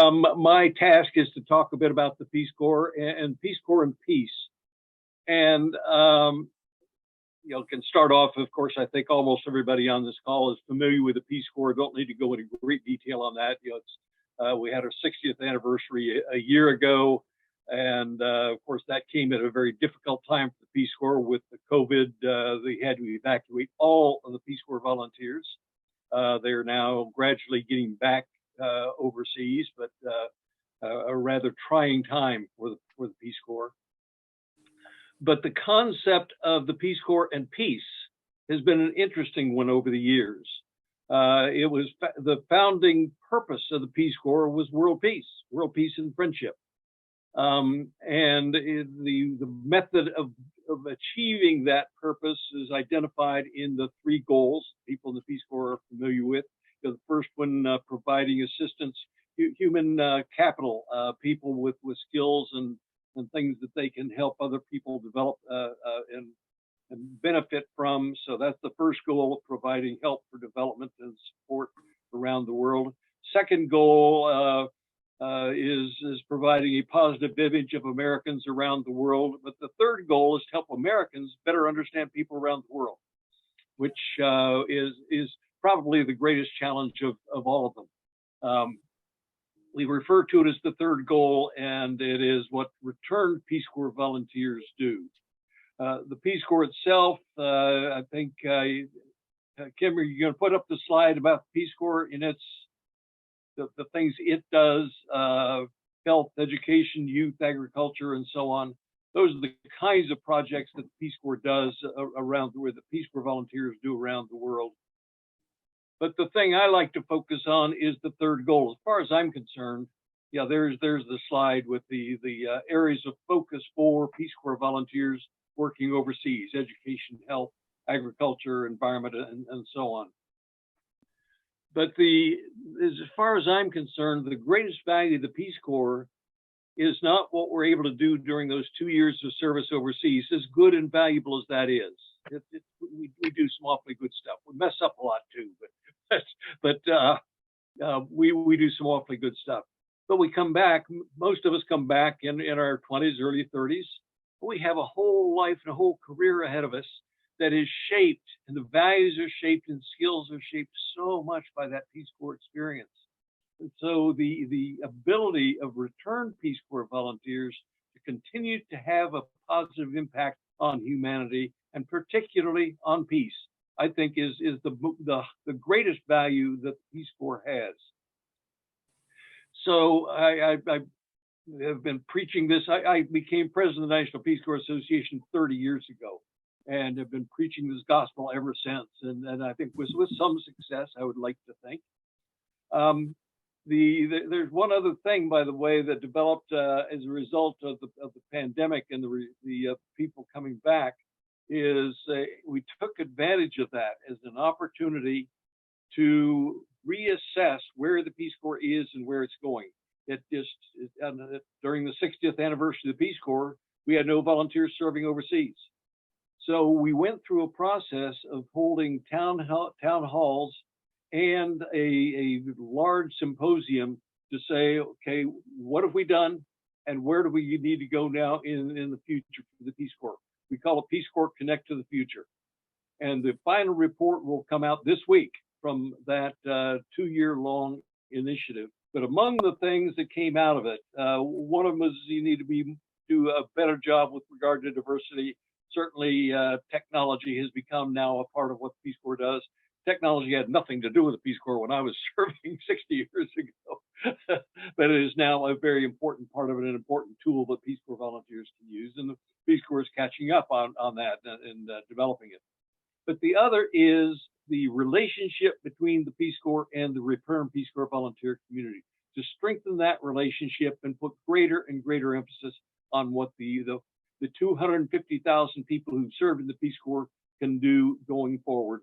My task is to talk a bit about the Peace Corps and Peace Corps and peace. And can start off, of course, I think almost everybody on this call is familiar with the Peace Corps. Don't need to go into great detail on that. We had our 60th anniversary a year ago. And of course, that came at a very difficult time for the Peace Corps with the COVID. They had to evacuate all of the Peace Corps volunteers. They're now gradually getting back overseas, but a rather trying time for the Peace Corps. But the concept of the Peace Corps and peace has been an interesting one over the years. It was the founding purpose of the Peace Corps was world peace and friendship. And the method of achieving that purpose is identified in the three goals people in the Peace Corps are familiar with. The first one, providing assistance, human capital, people with skills and things that they can help other people develop and benefit from. So that's the first goal, providing help for development and support around the world. Second goal is providing a positive image of Americans around the world. But the third goal is to help Americans better understand people around the world, which is probably the greatest challenge of all of them. We refer to it as the third goal, and it is what returned Peace Corps volunteers do. The Peace Corps itself, I think, Kim, are you going to put up the slide about the Peace Corps in its the things it does, health, education, youth, agriculture, and so on. Those are the kinds of projects that the Peace Corps does around where the Peace Corps volunteers do around the world. But the thing I like to focus on is the third goal. As far as I'm concerned, there's the slide with the areas of focus for Peace Corps volunteers working overseas: education, health, agriculture, environment, and so on. But as far as I'm concerned, the greatest value of the Peace Corps is not what we're able to do during those 2 years of service overseas, as good and valuable as that is. We do some awfully good stuff. We mess up a lot too, but we do some awfully good stuff. But we come back, most of us come back in our 20s, early 30s. We have a whole life and a whole career ahead of us that is shaped, and the values are shaped and skills are shaped so much by that Peace Corps experience. And so the ability of returned Peace Corps volunteers to continue to have a positive impact on humanity, and particularly on peace, I think is the greatest value that the Peace Corps has. So I have been preaching this. I became president of the National Peace Corps Association 30 years ago, and have been preaching this gospel ever since. And I think with some success, I would like to think. There's one other thing, by the way, that developed as a result of the pandemic and the people coming back, is we took advantage of that as an opportunity to reassess where the Peace Corps is and where it's going. During the 60th anniversary of the Peace Corps, we had no volunteers serving overseas. So we went through a process of holding town halls and a large symposium to say, okay, what have we done and where do we need to go now in the future for the Peace Corps? We call it Peace Corps Connect to the Future. And the final report will come out this week from that 2-year-long initiative. But among the things that came out of it, one of them was you need to do a better job with regard to diversity. Certainly, technology has become now a part of what the Peace Corps does. Technology had nothing to do with the Peace Corps when I was serving 60 years ago, but it is now a very important part of it, an important tool that Peace Corps volunteers can use, and the Peace Corps is catching up on that and developing it. But the other is the relationship between the Peace Corps and the returned Peace Corps volunteer community, to strengthen that relationship and put greater and greater emphasis on what the 250,000 people who served in the Peace Corps can do going forward